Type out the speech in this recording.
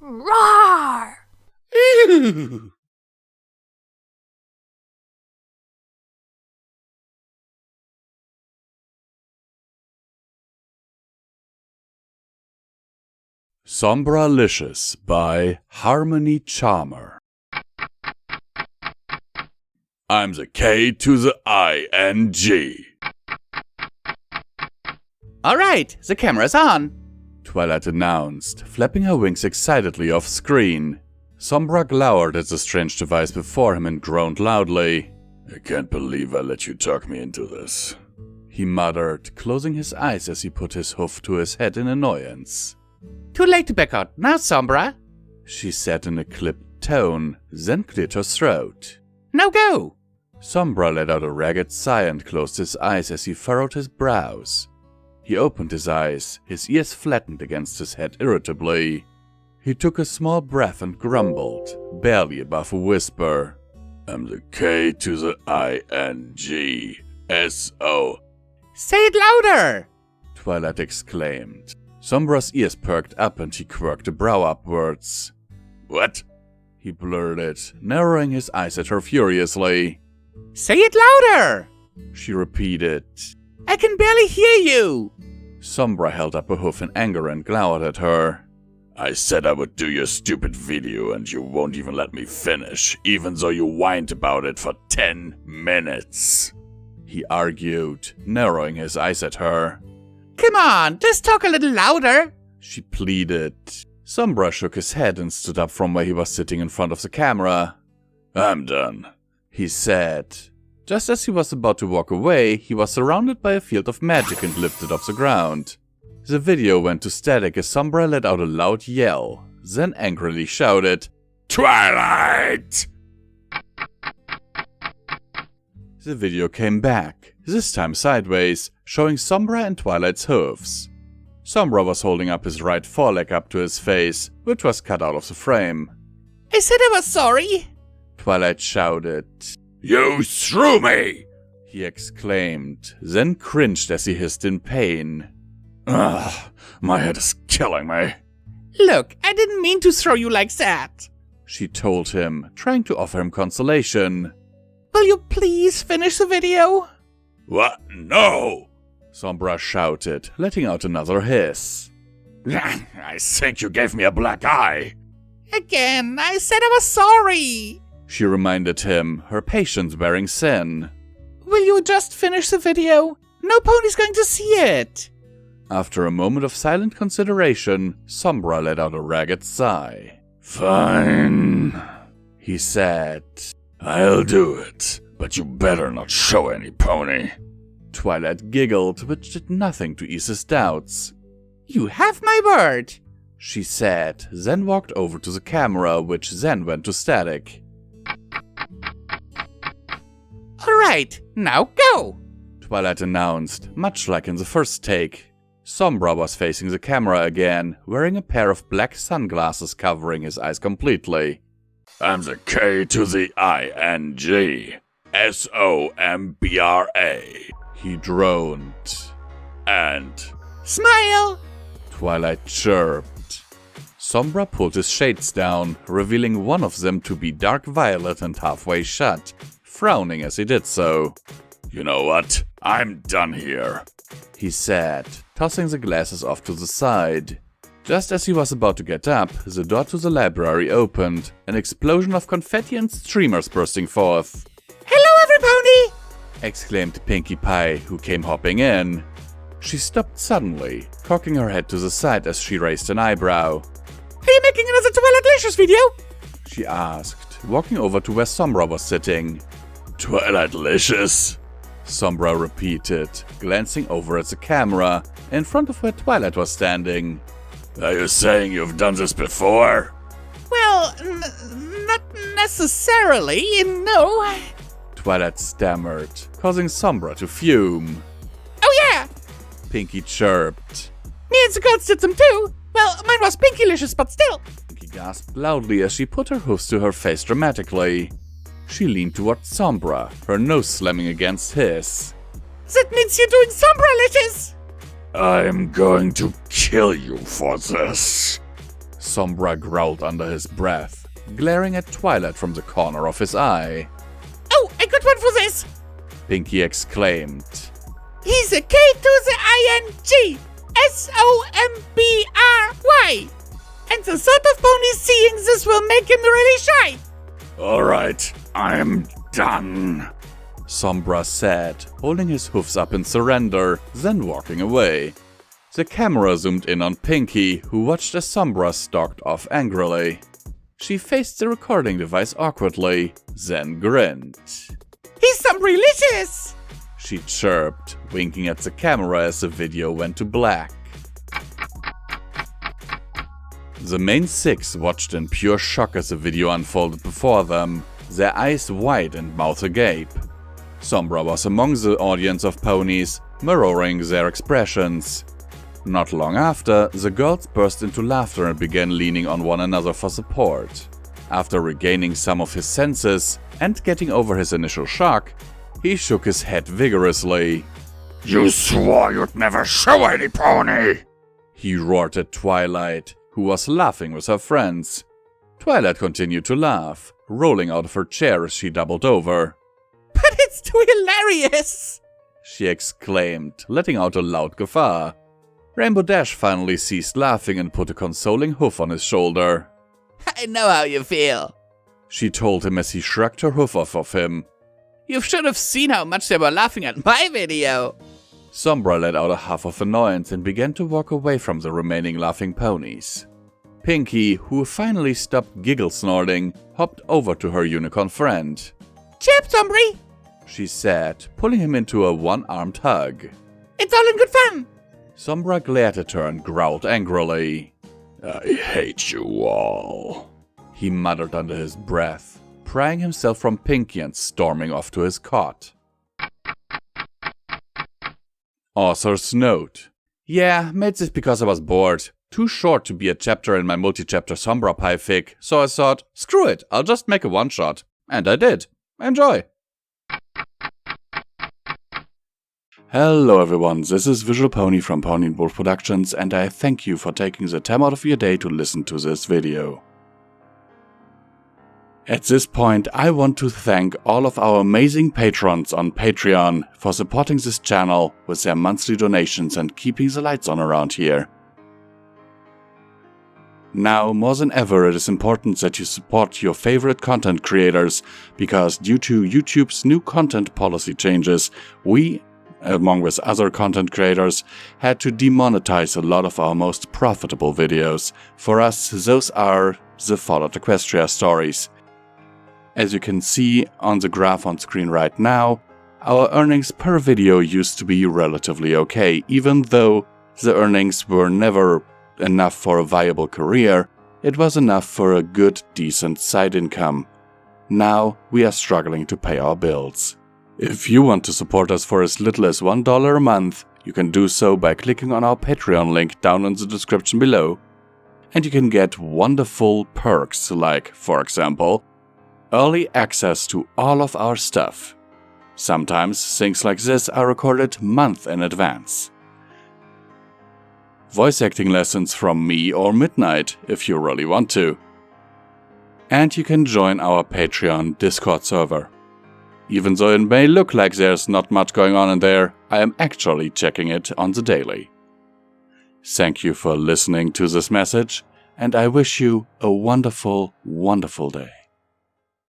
Roar! Sombralicious by Harmony Charmer. I'm the K to the I and G. Alright, the camera's on, Twilight announced, flapping her wings excitedly off screen. Sombra glowered at the strange device before him and groaned loudly. I can't believe I let you talk me into this, he muttered, closing his eyes as he put his hoof to his head in annoyance. Too late to back out now, Sombra, she said in a clipped tone, then cleared her throat. Now go! Sombra let out a ragged sigh and closed his eyes as he furrowed his brows. He opened his eyes, his ears flattened against his head irritably. He took a small breath and grumbled, barely above a whisper. I'm the K to the I and G. S-O. Say it louder! Twilight exclaimed. Sombra's ears perked up and he quirked a brow upwards. What? He blurted, narrowing his eyes at her furiously. Say it louder! She repeated. I can barely hear you! Sombra held up a hoof in anger and glowered at her. I said I would do your stupid video and you won't even let me finish, even though you whined about it for 10 minutes. He argued, narrowing his eyes at her. Come on, just talk a little louder, she pleaded. Sombra shook his head and stood up from where he was sitting in front of the camera. I'm done, he said. Just as he was about to walk away, he was surrounded by a field of magic and lifted off the ground. The video went to static as Sombra let out a loud yell, then angrily shouted, Twilight! The video came back, this time sideways, showing Sombra and Twilight's hooves. Sombra was holding up his right foreleg up to his face, which was cut out of the frame. I said I was sorry, Twilight shouted. You threw me! He exclaimed, then cringed as he hissed in pain. Ugh, my head is killing me. Look, I didn't mean to throw you like that, she told him, trying to offer him consolation. Will you please finish the video? What? No! Sombra shouted, letting out another hiss. I think you gave me a black eye. Again, I said I was sorry, she reminded him, her patience bearing sin. Will you just finish the video? No pony's going to see it. After a moment of silent consideration, Sombra let out a ragged sigh. Fine, he said. I'll do it, but you better not show any pony. Twilight giggled, which did nothing to ease his doubts. You have my word, she said, then walked over to the camera, which then went to static. Alright, now go, Twilight announced, much like in the first take. Sombra was facing the camera again, wearing a pair of black sunglasses covering his eyes completely. I'm the K to the I and G. S-O-M-B-R-A, he droned. And... Smile! Twilight chirped. Sombra pulled his shades down, revealing one of them to be dark violet and halfway shut, frowning as he did so. You know what? I'm done here, he said, tossing the glasses off to the side. Just as he was about to get up, the door to the library opened, an explosion of confetti and streamers bursting forth. Hello, everybody! Exclaimed Pinkie Pie, who came hopping in. She stopped suddenly, cocking her head to the side as she raised an eyebrow. Are you making another Twilighticious video? She asked, walking over to where Sombra was sitting. Twilighticious? Sombra repeated, glancing over at the camera, in front of where Twilight was standing. Are you saying you've done this before? Well, not necessarily, no. Twilight stammered, causing Sombra to fume. Oh yeah! Pinkie chirped. Me and the goats did them too. Well, mine was Pinkylicious, but still. Pinkie gasped loudly as she put her hoofs to her face dramatically. She leaned towards Sombra, her nose slamming against his. That means you're doing Sombralicious! I'm going to kill you for this. Sombra growled under his breath, glaring at Twilight from the corner of his eye. Oh, I got one for this! Pinky exclaimed. He's a K to the ING! SOMBRY! And the thought of Pony seeing this will make him really shy! Alright, I'm done, Sombra said, holding his hoofs up in surrender, then walking away. The camera zoomed in on Pinky, who watched as Sombra stalked off angrily. She faced the recording device awkwardly, then grinned. He's Sombralicious! She chirped, winking at the camera as the video went to black. The main six watched in pure shock as the video unfolded before them, their eyes wide and mouth agape. Sombra was among the audience of ponies, mirroring their expressions. Not long after, the girls burst into laughter and began leaning on one another for support. After regaining some of his senses and getting over his initial shock, he shook his head vigorously. You swore you'd never show any pony! He roared at Twilight, who was laughing with her friends. Twilight continued to laugh, rolling out of her chair as she doubled over. But it's too hilarious! She exclaimed, letting out a loud guffaw. Rainbow Dash finally ceased laughing and put a consoling hoof on his shoulder. I know how you feel, she told him as he shrugged her hoof off of him. You should have seen how much they were laughing at my video. Sombra let out a huff of annoyance and began to walk away from the remaining laughing ponies. Pinky, who finally stopped giggle snorting, hopped over to her unicorn friend. Chip, Sombry, she said, pulling him into a one-armed hug. It's all in good fun. Sombra glared at her and growled angrily. I hate you all, he muttered under his breath, prying himself from Pinky and storming off to his cot. Author's note. Yeah, made this because I was bored. Too short to be a chapter in my multi-chapter Sombra Pie fic, so I thought, screw it, I'll just make a one-shot. And I did. Enjoy! Hello everyone, this is Visual Pony from Pony&Wolf Productions, and I thank you for taking the time out of your day to listen to this video. At this point, I want to thank all of our amazing patrons on Patreon for supporting this channel with their monthly donations and keeping the lights on around here. Now, more than ever, it is important that you support your favorite content creators, because due to YouTube's new content policy changes, we, along with other content creators, had to demonetize a lot of our most profitable videos. For us, those are the Fallout Equestria stories. As you can see on the graph on screen right now, our earnings per video used to be relatively okay. Even though the earnings were never enough for a viable career, it was enough for a good, decent side income. Now we are struggling to pay our bills. If you want to support us for as little as $1 a month, you can do so by clicking on our Patreon link down in the description below. And you can get wonderful perks like, for example, early access to all of our stuff. Sometimes things like this are recorded months in advance. Voice acting lessons from me or Midnight, if you really want to. And you can join our Patreon Discord server. Even though it may look like there's not much going on in there, I am actually checking it on the daily. Thank you for listening to this message, and I wish you a wonderful, wonderful day.